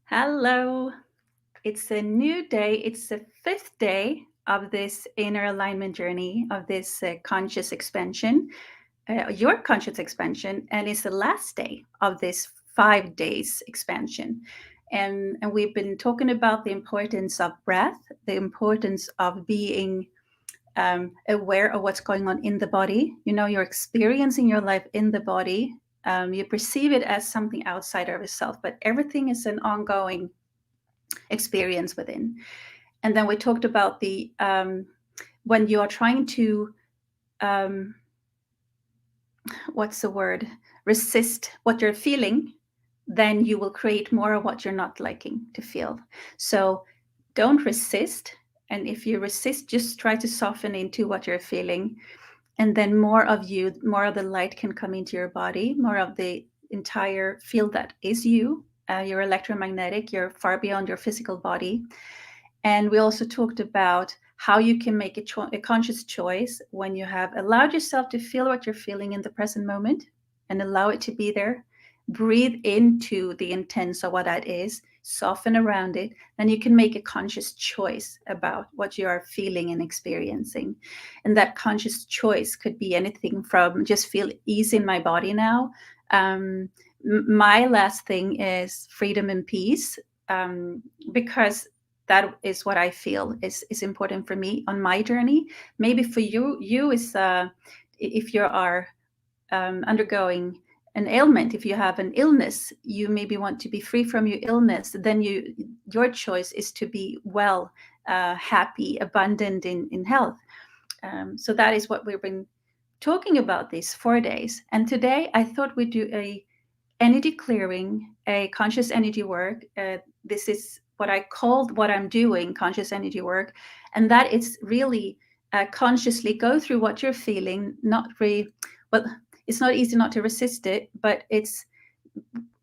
Hello. It's a new day. It's the fifth day of this inner alignment journey, of this conscious expansion, your conscious expansion, and it's the last day of this 5 days expansion. And we've been talking about the importance of breath, the importance of being aware of what's going on in the body. You know, you're experiencing your life in the body. You perceive it as something outside of yourself, but everything is an ongoing experience within. And then we talked about the when you are trying to what's the word, resist what you're feeling, then you will create more of what you're not liking to feel. So don't resist. And if you resist, just try to soften into what you're feeling. And then more of you, more of the light can come into your body, more of the entire field that is you. You're electromagnetic, you're far beyond your physical body. And we also talked about how you can make a conscious choice when you have allowed yourself to feel what you're feeling in the present moment and allow it to be there. Breathe into the intense of what that is, soften around it, then you can make a conscious choice about what you are feeling and experiencing. And that conscious choice could be anything from just feel ease in my body now. My last thing is freedom and peace, because that is what I feel is important for me on my journey. Maybe for you is if you are undergoing an ailment, if you have an illness, you maybe want to be free from your illness. Then your choice is to be well, happy, abundant in health. So that is what we've been talking about these 4 days. And today I thought we'd do a energy clearing, a conscious energy work. This is what I called what I'm doing, conscious energy work. And that is really consciously go through what you're feeling, well, it's not easy not to resist it, but it's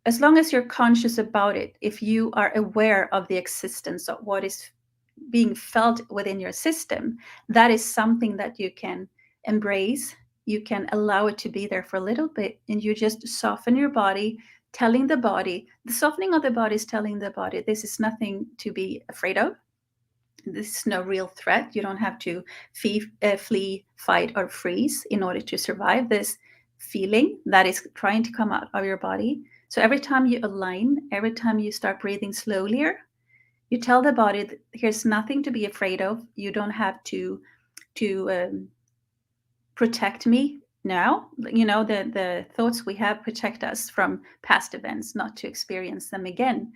as long as you're conscious about it, if you are aware of the existence of what is being felt within your system, that is something that you can embrace. You can allow it to be there for a little bit, and you just soften your body, telling the body, the softening of the body is telling the body, this is nothing to be afraid of. This is no real threat. You don't have to flee, fight, or freeze in order to survive this feeling that is trying to come out of your body. So every time you align, every time you start breathing slowly, you tell the body that here's nothing to be afraid of. You don't have to protect me now. You know, the thoughts we have protect us from past events, not to experience them again.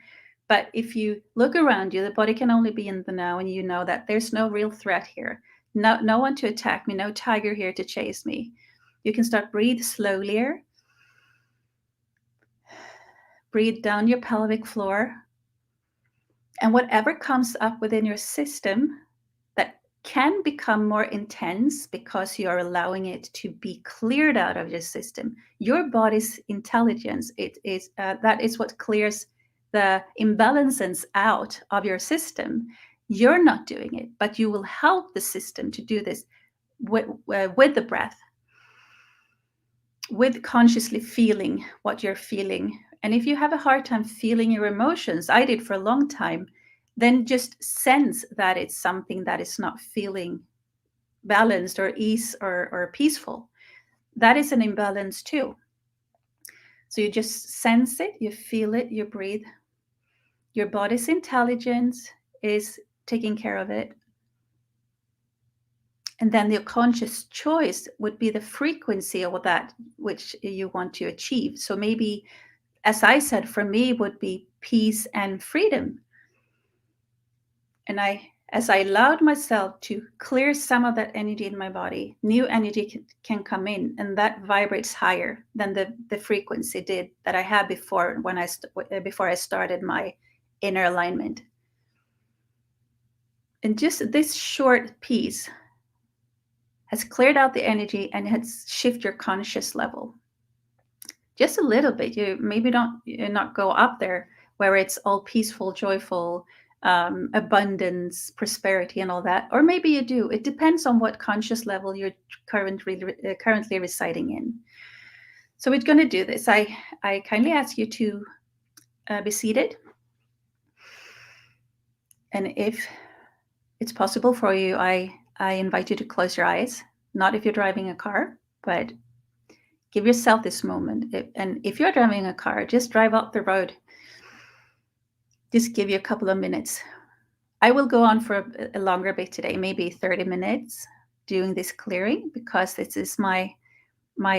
But if you look around you, the body can only be in the now, and you know that there's no real threat here. No one to attack me, no tiger here to chase me. You can start breathe slowly. Breathe down your pelvic floor. And whatever comes up within your system that can become more intense because you are allowing it to be cleared out of your system, your body's intelligence, that is what clears the imbalances out of your system. You're not doing it, but you will help the system to do this with the breath, with consciously feeling what you're feeling. And if you have a hard time feeling your emotions, I did for a long time, then just sense that it's something that is not feeling balanced or ease or peaceful. That is an imbalance too. So you just sense it, you feel it, you breathe. Your body's intelligence is taking care of it. And then the conscious choice would be the frequency of that which you want to achieve. So maybe, as I said, for me would be peace and freedom. And as I allowed myself to clear some of that energy in my body, new energy can come in, and that vibrates higher than the frequency did that I had before before I started my inner alignment. And just this short piece has cleared out the energy and has shifted your conscious level just a little bit. You maybe not go up there where it's all peaceful, joyful, abundance, prosperity, and all that, or maybe you do. It depends on what conscious level you're currently residing in. So we're going to do this. I kindly ask you to be seated. And if it's possible for you, I invite you to close your eyes. Not if you're driving a car, but give yourself this moment. And if you're driving a car, just drive up the road. Just give you a couple of minutes. I will go on for a longer bit today, maybe 30 minutes doing this clearing, because this is my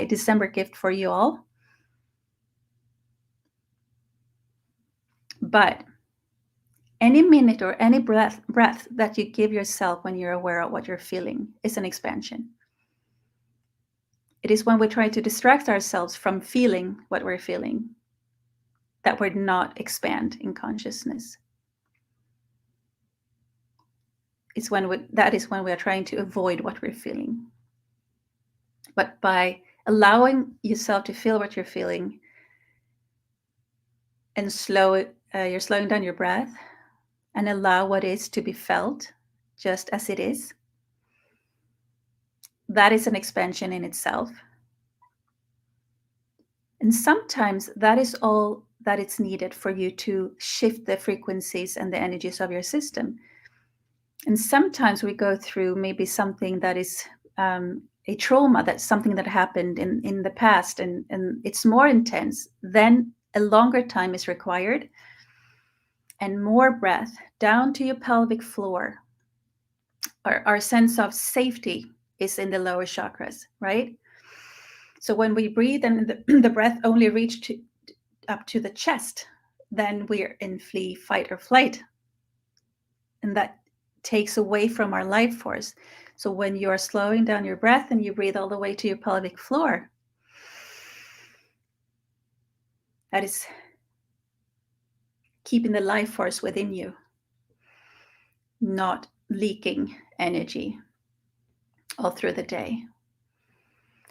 December gift for you all. But any minute or any breath that you give yourself when you're aware of what you're feeling is an expansion. It is when we try to distract ourselves from feeling what we're feeling that we're not expand in consciousness. That is when we are trying to avoid what we're feeling. But by allowing yourself to feel what you're feeling and you're slowing down your breath and allow what is to be felt just as it is, that is an expansion in itself. And sometimes that is all that it's needed for you to shift the frequencies and the energies of your system. And sometimes we go through maybe something that is a trauma, that's something that happened in the past, and it's more intense. Then a longer time is required and more breath down to your pelvic floor. Our sense of safety is in the lower chakras, right? So when we breathe and the breath only reaches up to the chest, then we're in flee, fight, or flight. And that takes away from our life force. So when you're slowing down your breath and you breathe all the way to your pelvic floor, that is keeping the life force within you, not leaking energy all through the day.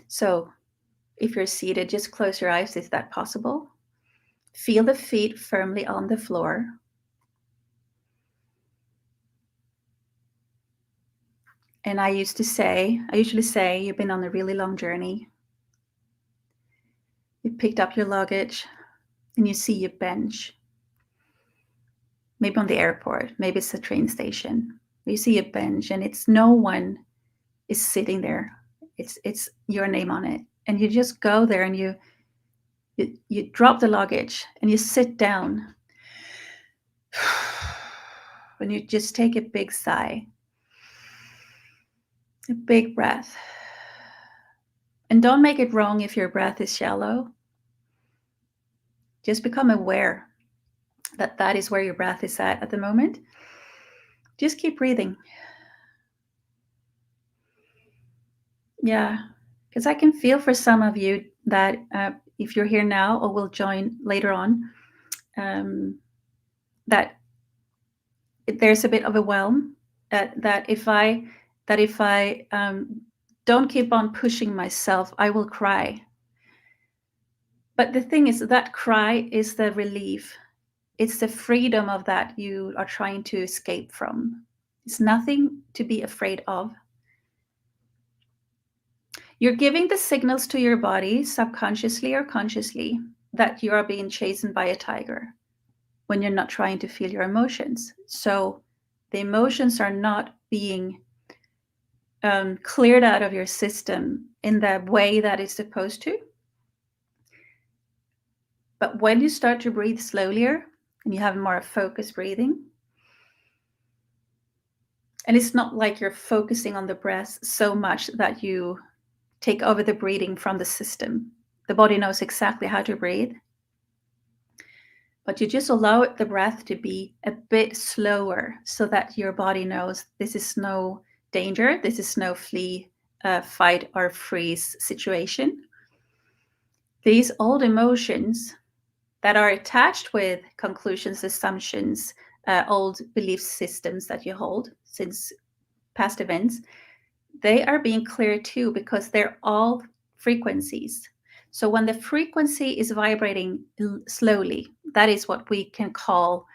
So if you're seated, just close your eyes if that's possible. Feel the feet firmly on the floor. And I usually say, you've been on a really long journey. You picked up your luggage and you see your bench. Maybe on the airport, maybe it's a train station. You see a bench and it's no one is sitting there. It's your name on it. And you just go there and you drop the luggage and you sit down. And you just take a big sigh. A big breath. And don't make it wrong if your breath is shallow. Just become aware that that is where your breath is at the moment. Just keep breathing. Yeah, because I can feel for some of you that if you're here now or will join later on, that there's a bit of a whelm. That if I don't keep on pushing myself, I will cry. But the thing is, that cry is the relief. It's the freedom of that you are trying to escape from. It's nothing to be afraid of. You're giving the signals to your body, subconsciously or consciously, that you are being chased by a tiger when you're not trying to feel your emotions. So the emotions are not being cleared out of your system in the way that it's supposed to. But when you start to breathe slowlier and you have more focused breathing, and it's not like you're focusing on the breath so much that you take over the breathing from the system. The body knows exactly how to breathe. But you just allow the breath to be a bit slower so that your body knows this is no danger, this is no flee, fight, or freeze situation. These old emotions that are attached with conclusions, assumptions, old belief systems that you hold since past events, they are being cleared too, because they're all frequencies. So when the frequency is vibrating slowly, that is what we can call,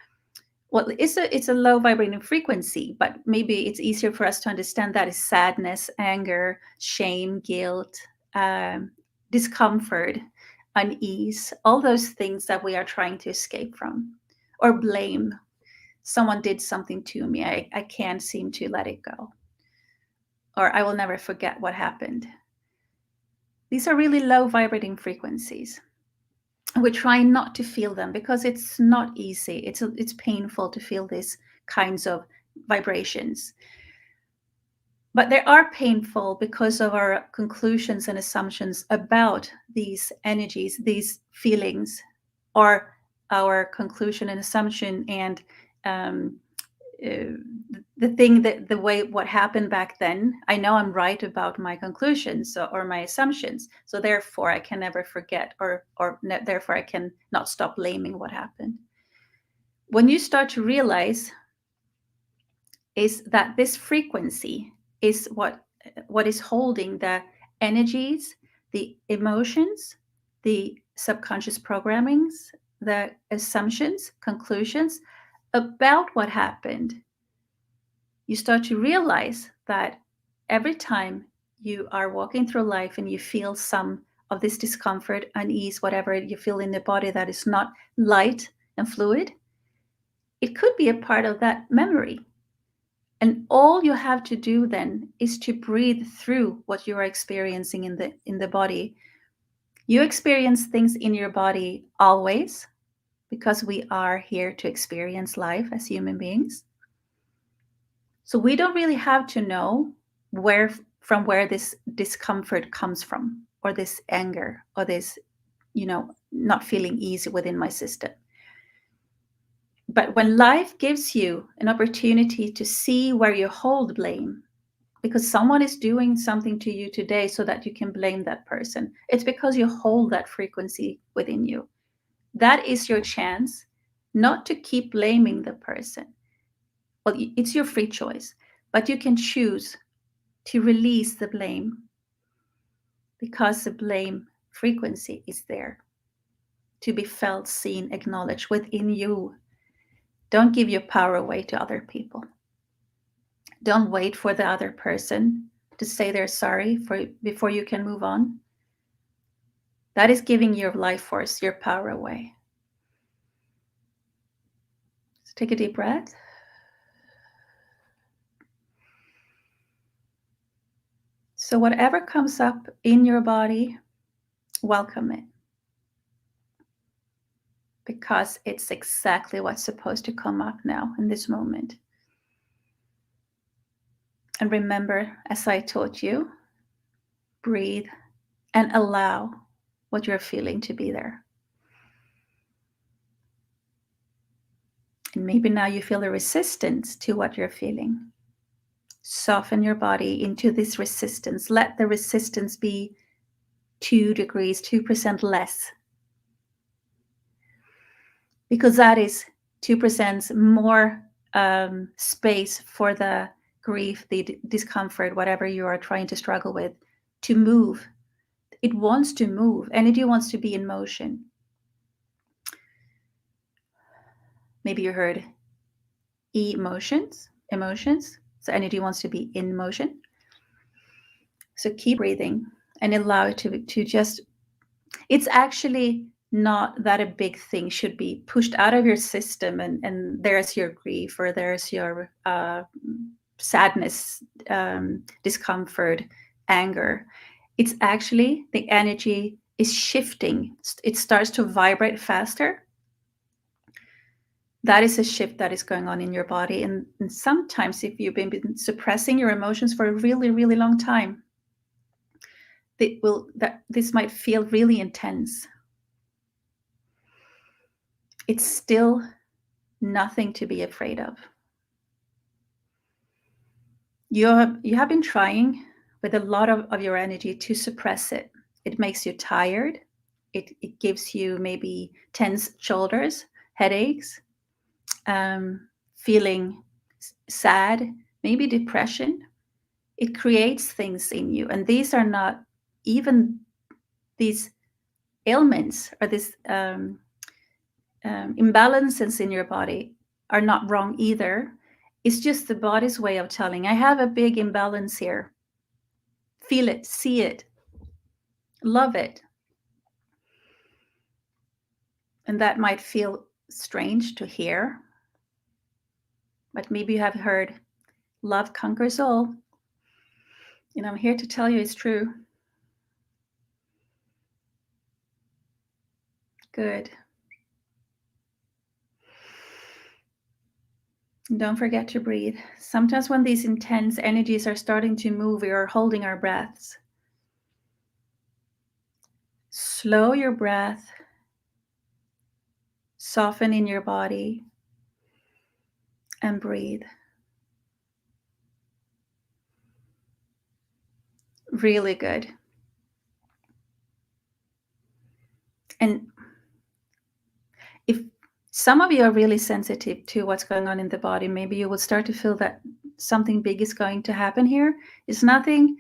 well, it's a low vibrating frequency, but maybe it's easier for us to understand that is sadness, anger, shame, guilt, discomfort, unease, all those things that we are trying to escape from. Or blame. Someone did something to me. I can't seem to let it go. Or I will never forget what happened. These are really low vibrating frequencies. We're trying not to feel them because it's not easy. It's painful to feel these kinds of vibrations. But they are painful because of our conclusions and assumptions about these energies, these feelings, or our conclusion and assumption and the thing that the way what happened back then. I know I'm right about my conclusions or my assumptions, so therefore I can never forget, or therefore I can not stop blaming what happened. When you start to realize is that this frequency is what is holding the energies, the emotions, the subconscious programmings, the assumptions, conclusions about what happened, you start to realize that every time you are walking through life and you feel some of this discomfort, unease, whatever you feel in the body that is not light and fluid, it could be a part of that memory. And all you have to do then is to breathe through what you are experiencing in the body. You experience things in your body always, because we are here to experience life as human beings. So we don't really have to know from where this discomfort comes from, or this anger, or this, not feeling easy within my system. But when life gives you an opportunity to see where you hold blame, because someone is doing something to you today so that you can blame that person, it's because you hold that frequency within you. That is your chance not to keep blaming the person. Well, it's your free choice, but you can choose to release the blame, because the blame frequency is there to be felt, seen, acknowledged within you. Don't give your power away to other people. Don't wait for the other person to say they're sorry before you can move on. That is giving your life force, your power away. So take a deep breath. So whatever comes up in your body, welcome it. Because it's exactly what's supposed to come up now in this moment. And remember, as I taught you, breathe and allow what you're feeling to be there. And maybe now you feel a resistance to what you're feeling. Soften your body into this resistance. Let the resistance be 2 degrees, 2% less. Because that is 2% more space for the grief, the discomfort, whatever you are trying to struggle with, to move. It wants to move. Energy wants to be in motion. Maybe you heard emotions. So energy wants to be in motion. So keep breathing and allow it to just, it's actually not that a big thing should be pushed out of your system and there's your grief, or there's your sadness, discomfort, anger. It's actually the energy is shifting. It starts to vibrate faster. That is a shift that is going on in your body. And sometimes if you've been suppressing your emotions for a really, really long time, this might feel really intense. It's still nothing to be afraid of. You have been trying with a lot of your energy to suppress it. It makes you tired. It gives you maybe tense shoulders, headaches, feeling sad, maybe depression. It creates things in you. And these are not even these ailments, or these imbalances in your body are not wrong either. It's just the body's way of telling, I have a big imbalance here. Feel it, see it. Love it. And that might feel strange to hear, but maybe you have heard love conquers all. And I'm here to tell you it's true. Good. And don't forget to breathe. Sometimes when these intense energies are starting to move, we are holding our breaths. Slow your breath. Soften in your body. And breathe. Really good. And if some of you are really sensitive to what's going on in the body, maybe you will start to feel that something big is going to happen here. It's nothing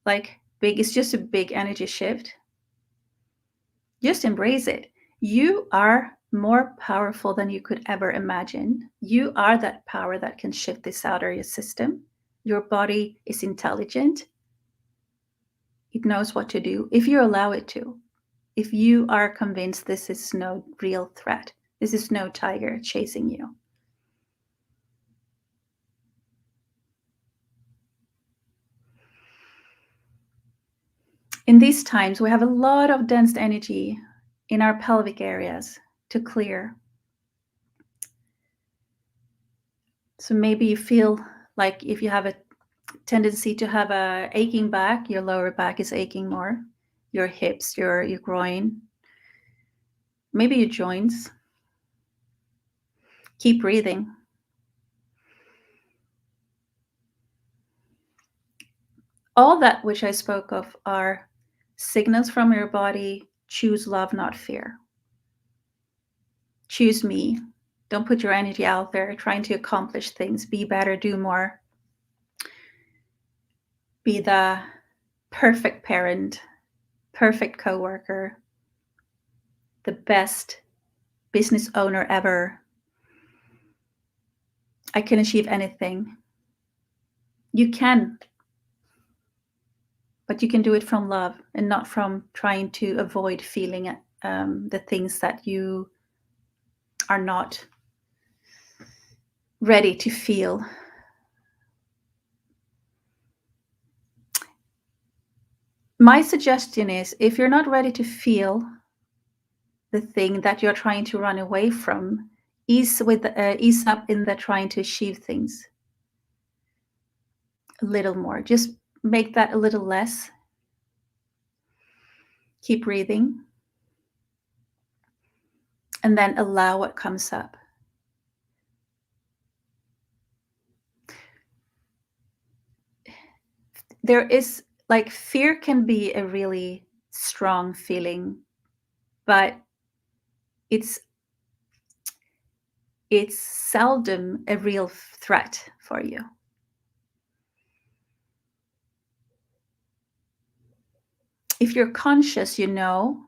like big, it's just a big energy shift. Just embrace it. You are more powerful than you could ever imagine. You are that power that can shift this out of your system. Your body is intelligent. It knows what to do if you allow it to. If you are convinced this is no real threat, this is no tiger chasing you. In these times, we have a lot of dense energy in our pelvic areas to clear. So maybe you feel like if you have a tendency to have a aching back, your lower back is aching more, your hips, your groin, maybe your joints. Keep breathing. All that which I spoke of are signals from your body. Choose love, not fear. Choose me. Don't put your energy out there trying to accomplish things. Be better, do more. Be the perfect parent, perfect coworker, the best business owner ever. I can achieve anything. You can, but you can do it from love and not from trying to avoid feeling the things that you are not ready to feel. My suggestion is if you're not ready to feel the thing that you're trying to run away from, ease up in the trying to achieve things a little more. Just make that a little less. Keep breathing. And then allow what comes up. There is like fear can be a really strong feeling, but it's seldom a real threat for you. If you're conscious, you know,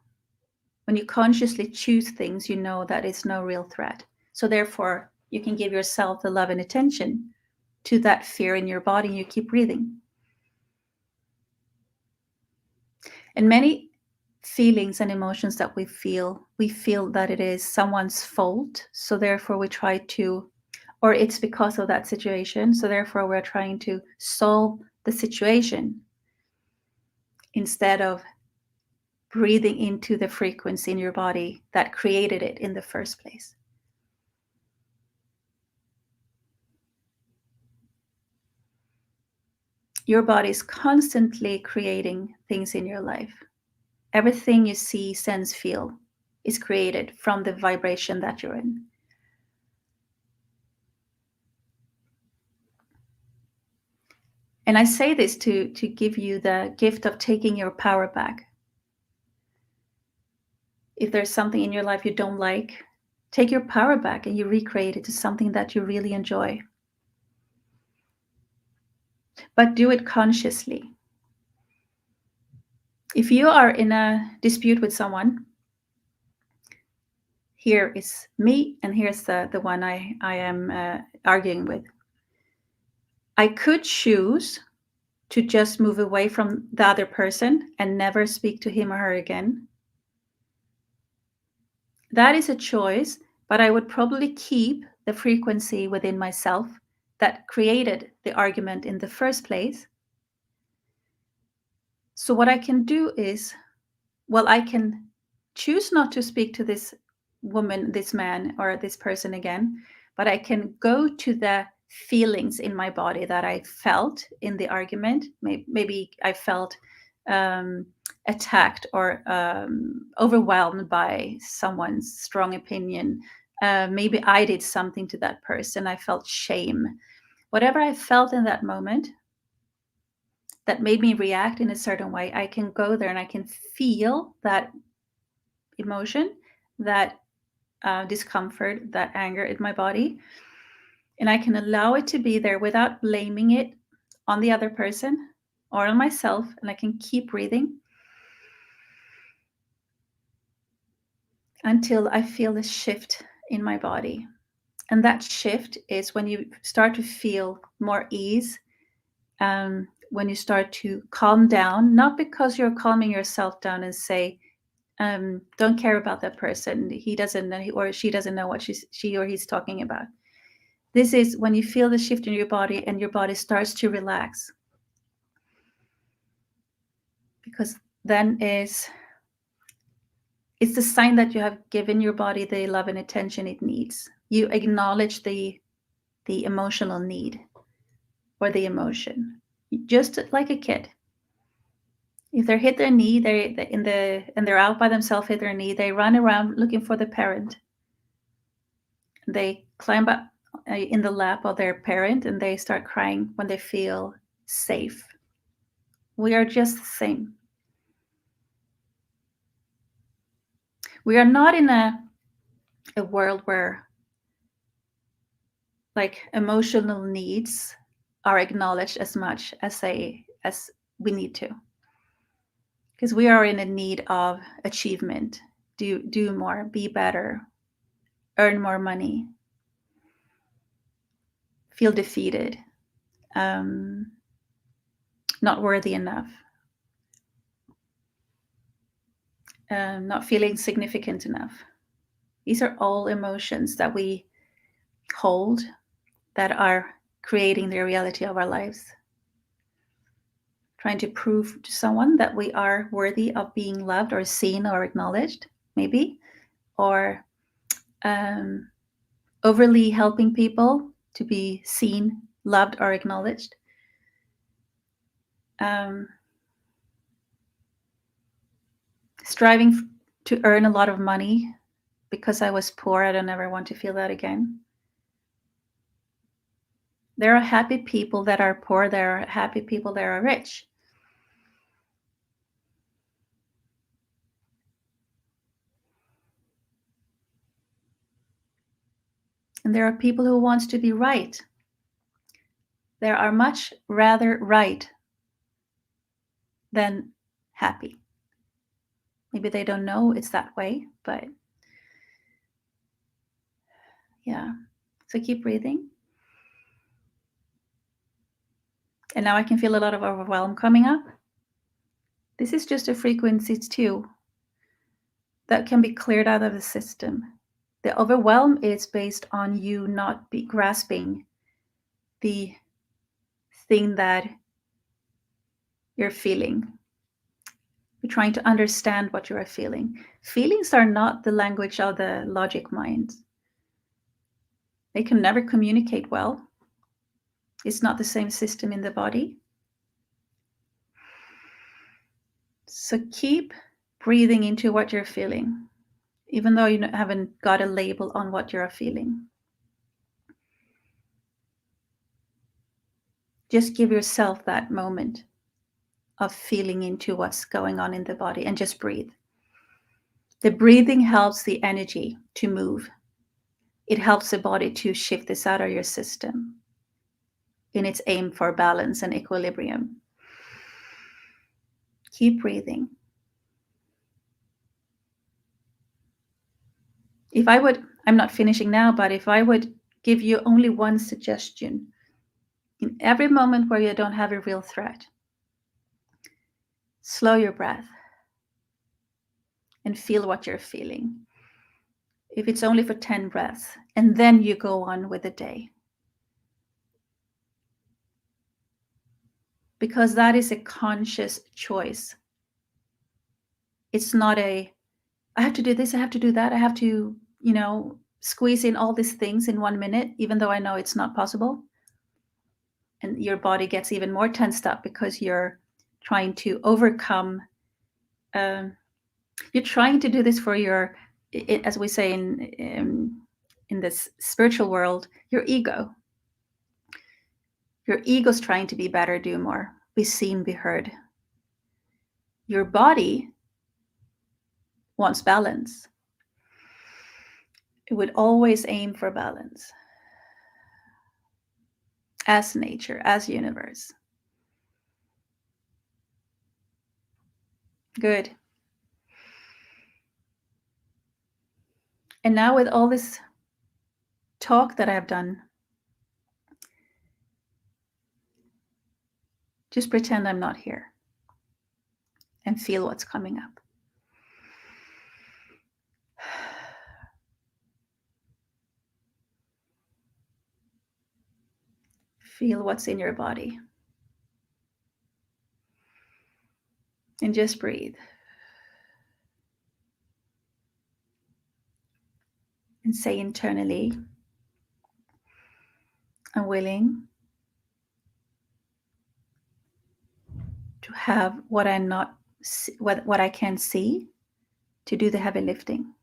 when you consciously choose things, you know that it's no real threat. So therefore, you can give yourself the love and attention to that fear in your body, and you keep breathing. And many feelings and emotions that we feel that it is someone's fault. So therefore we try to, or it's because of that situation. So therefore we're trying to solve the situation instead of breathing into the frequency in your body that created it in the first place. Your body is constantly creating things in your life. Everything you see, sense, feel is created from the vibration that you're in. And I say this to give you the gift of taking your power back. If there's something in your life you don't like, take your power back and you recreate it to something that you really enjoy. But do it consciously. If you are in a dispute with someone, here is me and here's the one I am arguing with. I could choose to just move away from the other person and never speak to him or her again. That is a choice, but I would probably keep the frequency within myself that created the argument in the first place. So what I can do is, well, I can choose not to speak to this woman, this man, or this person again, but I can go to the feelings in my body that I felt in the argument. Maybe I felt attacked or overwhelmed by someone's strong opinion. Maybe I did something to that person. I felt shame. Whatever I felt in that moment that made me react in a certain way, I can go there and I can feel that emotion, that discomfort, that anger in my body. And I can allow it to be there without blaming it on the other person or on myself. And I can keep breathing until I feel a shift in my body. And that shift is when you start to feel more ease, when you start to calm down, not because you're calming yourself down and say, don't care about that person. He doesn't know, or she doesn't know what she or he's talking about. This is when you feel the shift in your body and your body starts to relax. Because then it's the sign that you have given your body the love and attention it needs. You acknowledge the emotional need or the emotion, just like a kid. If they hit their knee, and they're out by themselves, hit their knee, they run around looking for the parent. They climb up in the lap of their parent and they start crying when they feel safe. We are just the same. We are not in a world where like emotional needs are acknowledged as much as we need to, because we are in a need of achievement, do more, be better, earn more money, feel defeated, not worthy enough, not feeling significant enough. These are all emotions that we hold that are creating the reality of our lives. Trying to prove to someone that we are worthy of being loved or seen or acknowledged, maybe, or overly helping people to be seen, loved, or acknowledged. Striving to earn a lot of money because I was poor. I don't ever want to feel that again. There are happy people that are poor. There are happy people that are rich. And there are people who want to be right. There are much rather right than happy. Maybe they don't know it's that way, but yeah. So keep breathing. And now I can feel a lot of overwhelm coming up. This is just a frequency too that can be cleared out of the system. The overwhelm is based on you not be grasping the thing that you're feeling. You're trying to understand what you are feeling. Feelings are not the language of the logic mind. They can never communicate well. It's not the same system in the body. So keep breathing into what you're feeling, even though you haven't got a label on what you're feeling. Just give yourself that moment of feeling into what's going on in the body and just breathe. The breathing helps the energy to move. It helps the body to shift this out of your system in its aim for balance and equilibrium. Keep breathing. I'm not finishing now, but if I would give you only one suggestion, in every moment where you don't have a real threat, slow your breath and feel what you're feeling. If it's only for 10 breaths, and then you go on with the day. Because that is a conscious choice. It's not I have to do this, I have to do that, I have to, squeeze in all these things in 1 minute, even though I know it's not possible. And your body gets even more tensed up because you're trying to overcome. You're trying to do this for your, as we say in this spiritual world, your ego. Your ego's trying to be better, do more, be seen, be heard. Your body wants balance. It would always aim for balance. As nature, as universe. Good. And now with all this talk that I've done, just pretend I'm not here and feel what's coming up. Feel what's in your body. And just breathe. And say internally, I'm willing to have what I can see to do the heavy lifting.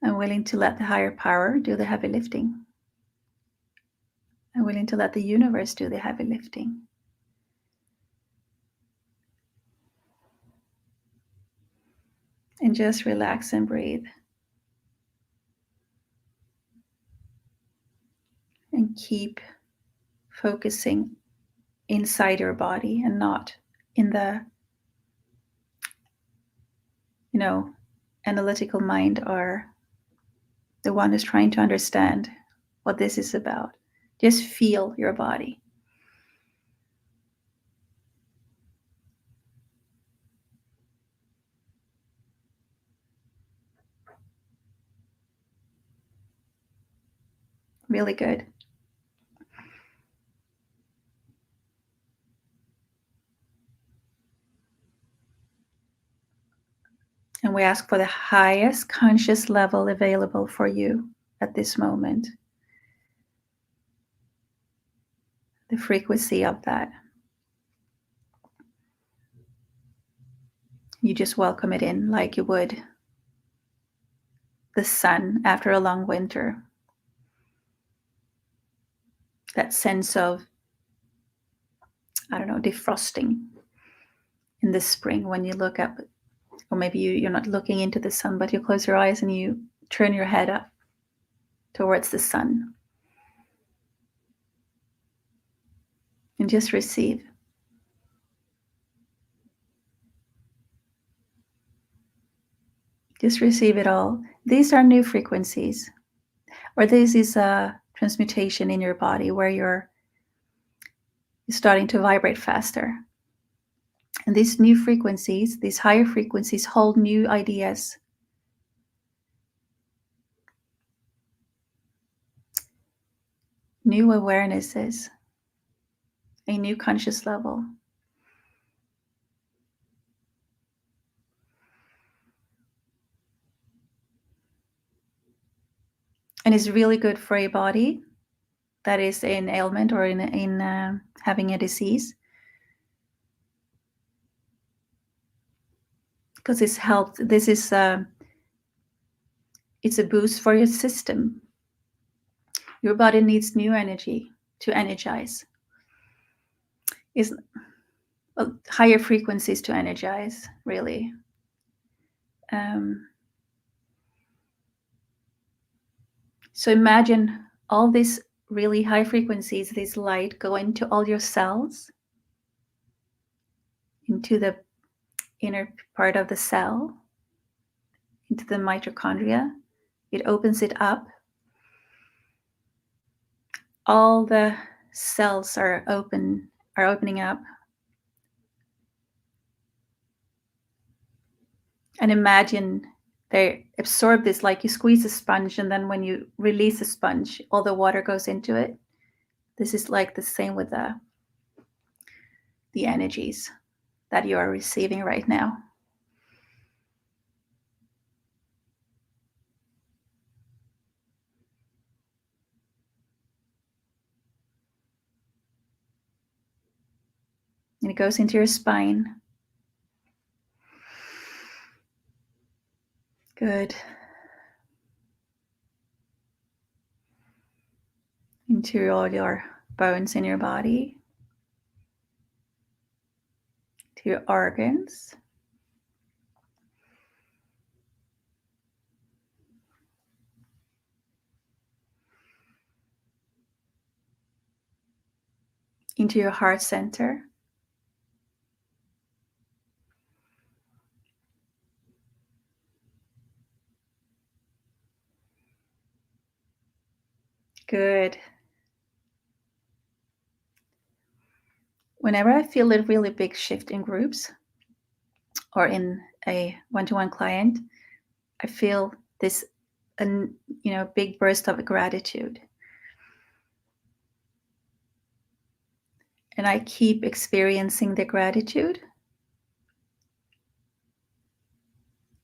I'm willing to let the higher power do the heavy lifting. I'm willing to let the universe do the heavy lifting. And just relax and breathe. And keep focusing inside your body and not in the, analytical mind or the one who's trying to understand what this is about. Just feel your body. Really good. And we ask for the highest conscious level available for you at this moment. The frequency of that. You just welcome it in like you would the sun after a long winter. That sense of, defrosting in the spring when you look up, or maybe you're not looking into the sun, but you close your eyes and you turn your head up towards the sun. And just receive. Just receive it all. These are new frequencies, or this is a transmutation in your body where you're starting to vibrate faster. And these new frequencies, these higher frequencies, hold new ideas. New awarenesses, a new conscious level. And it's really good for a body that is in ailment or in having a disease. Because it's helped. This is it's a boost for your system. Your body needs new energy to energize. Higher frequencies to energize, really. So imagine all these really high frequencies, this light go into all your cells, into the inner part of the cell, into the mitochondria. It opens it up. All the cells are opening up. And imagine they absorb this like you squeeze a sponge, and then when you release a sponge, all the water goes into it. This is like the same with the energies that you are receiving right now. And it goes into your spine. Good. Into all your bones in your body, to your organs. Into your heart center. Good. Whenever I feel a really big shift in groups or in a one-to-one client, I feel this big burst of gratitude. And I keep experiencing the gratitude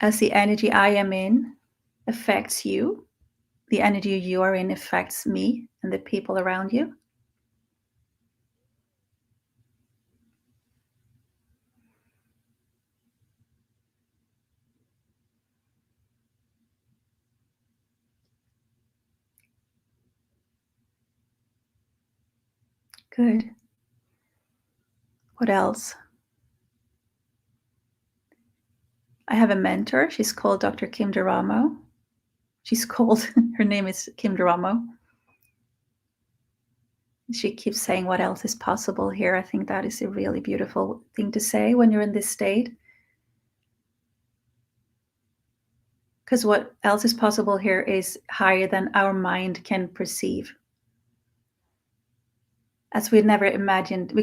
as the energy I am in affects you. The energy you are in affects me and the people around you. Good. What else? I have a mentor. She's called Dr. Kim Duramo. Her name is Kim Duramo. She keeps saying, what else is possible here? I think that is a really beautiful thing to say when you're in this state. Because what else is possible here is higher than our mind can perceive. As we never imagined,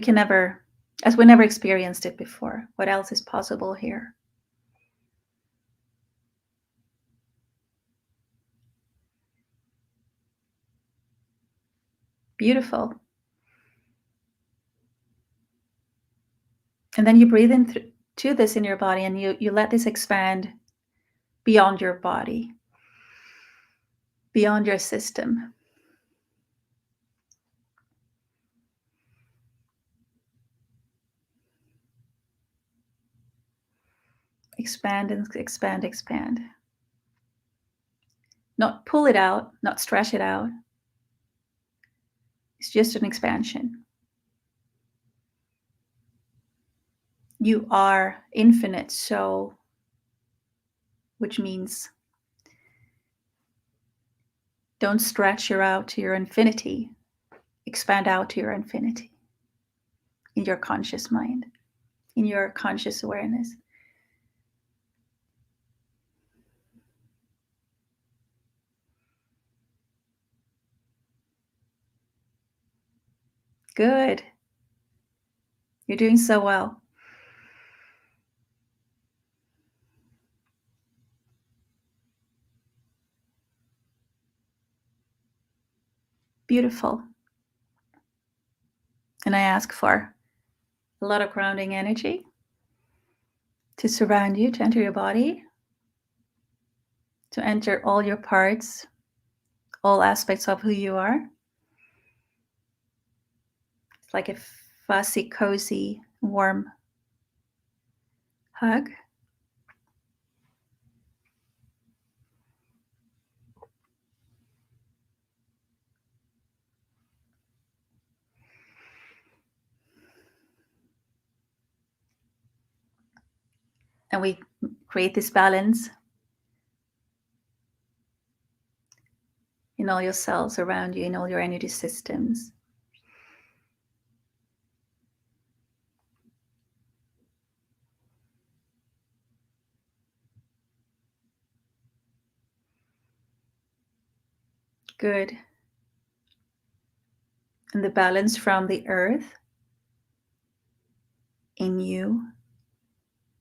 as we never experienced it before. What else is possible here? Beautiful. And then you breathe in to this in your body, and you let this expand beyond your body, beyond your system. Expand and expand, expand. Not pull it out, not stretch it out. It's just an expansion. You are infinite, so, which means don't stretch your out to your infinity. Expand out to your infinity in your conscious mind, in your conscious awareness. Good. You're doing so well. Beautiful. And I ask for a lot of grounding energy to surround you, to enter your body, to enter all your parts, all aspects of who you are. It's like a fuzzy, cozy, warm hug. And we create this balance in all your cells around you, in all your energy systems. Good. And the balance from the earth in you,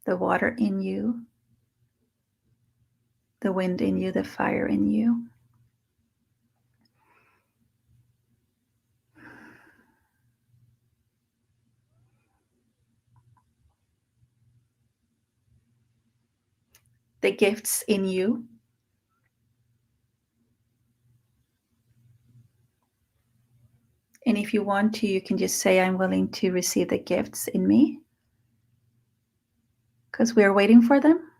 the water in you, the wind in you, the fire in you. The gifts in you. And if you want to, you can just say, I'm willing to receive the gifts in me, because we are waiting for them.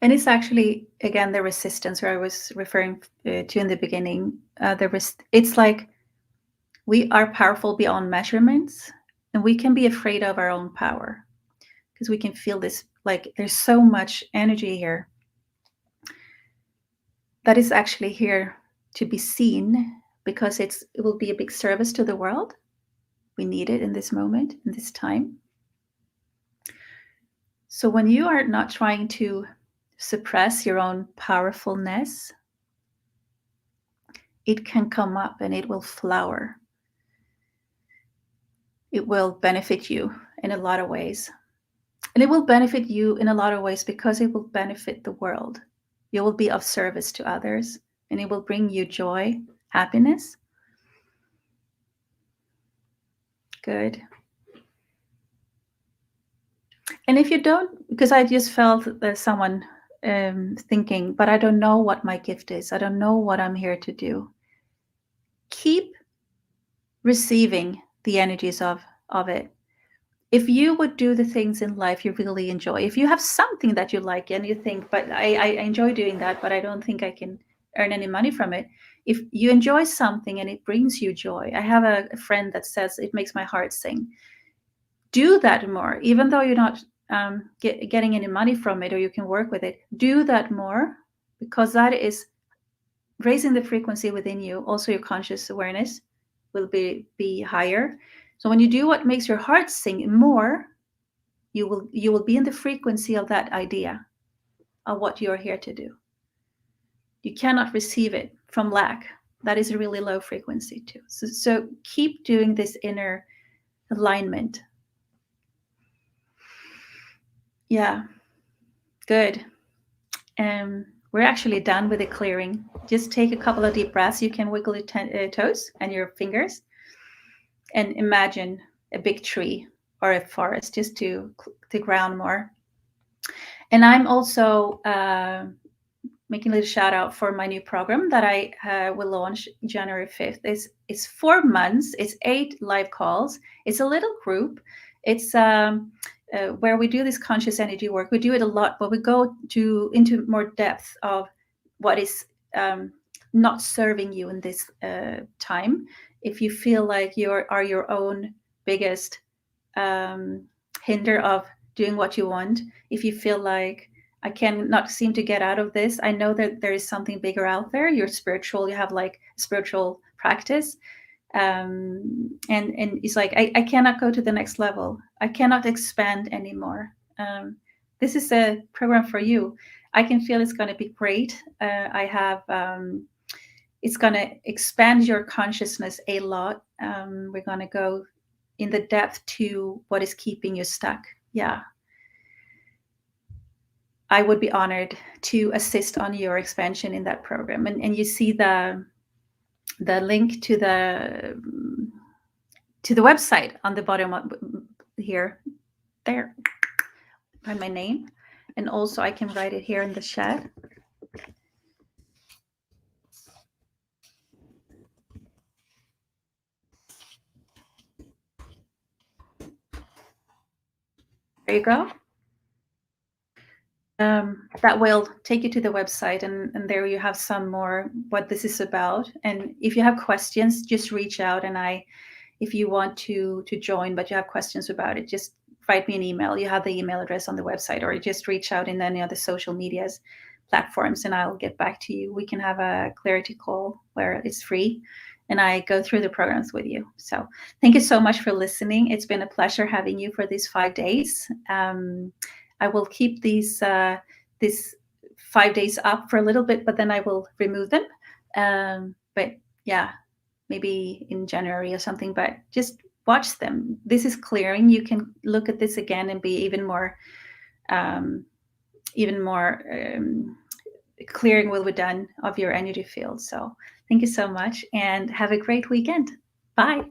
And it's actually, again, the resistance where I was referring to in the beginning. It's like we are powerful beyond measurements, and we can be afraid of our own power because we can feel this, like there's so much energy here that is actually here to be seen, because it will be a big service to the world. We need it in this moment, in this time. So when you are not trying to suppress your own powerfulness, it can come up and it will flower. It will benefit you in a lot of ways. And it will benefit you in a lot of ways because it will benefit the world. You will be of service to others, and it will bring you joy, happiness. Good. And if you don't, because I just felt there's someone thinking, but I don't know what my gift is. I don't know what I'm here to do. Keep receiving the energies of it. If you would do the things in life you really enjoy, if you have something that you like and you think, but I enjoy doing that, but I don't think I can earn any money from it. If you enjoy something and it brings you joy, I have a friend that says it makes my heart sing. Do that more, even though you're not getting any money from it, or you can work with it. Do that more, because that is raising the frequency within you. Also, your conscious awareness will be higher. So when you do what makes your heart sing more, you will be in the frequency of that idea of what you're here to do. You cannot receive it from lack. That is a really low frequency too. So keep doing this inner alignment. Yeah, good. We're actually done with the clearing. Just take a couple of deep breaths. You can wiggle your toes and your fingers, and imagine a big tree or a forest, just to ground more. And I'm also making a little shout out for my new program that I will launch January 5th. It's 4 months. It's 8 live calls. It's a little group. It's where we do this conscious energy work. We do it a lot, but we go into more depth of what is not serving you in this time. If you feel like you are your own biggest hinder of doing what you want, if you feel like I cannot seem to get out of this, I know that there is something bigger out there. You're spiritual. You have like spiritual practice. And it's like, I cannot go to the next level. I cannot expand anymore. This is a program for you. I can feel it's going to be great. It's going to expand your consciousness a lot. We're going to go in the depth to what is keeping you stuck. Yeah. I would be honored to assist on your expansion in that program. And you see the link to the website on the bottom here, there, by my name. And also I can write it here in the chat. There you go. That will take you to the website, and there you have some more what this is about. And if you have questions, just reach out. And if you want to join, but you have questions about it, just write me an email. You have the email address on the website, or just reach out in any other social medias platforms, and I'll get back to you. We can have a clarity call where it's free, and I go through the programs with you. So thank you so much for listening. It's been a pleasure having you for these 5 days. I will keep these 5 days up for a little bit, but then I will remove them. But yeah, maybe in January or something, but just watch them. This is clearing. You can look at this again and be even more clearing will be done of your energy field. So thank you so much and have a great weekend. Bye.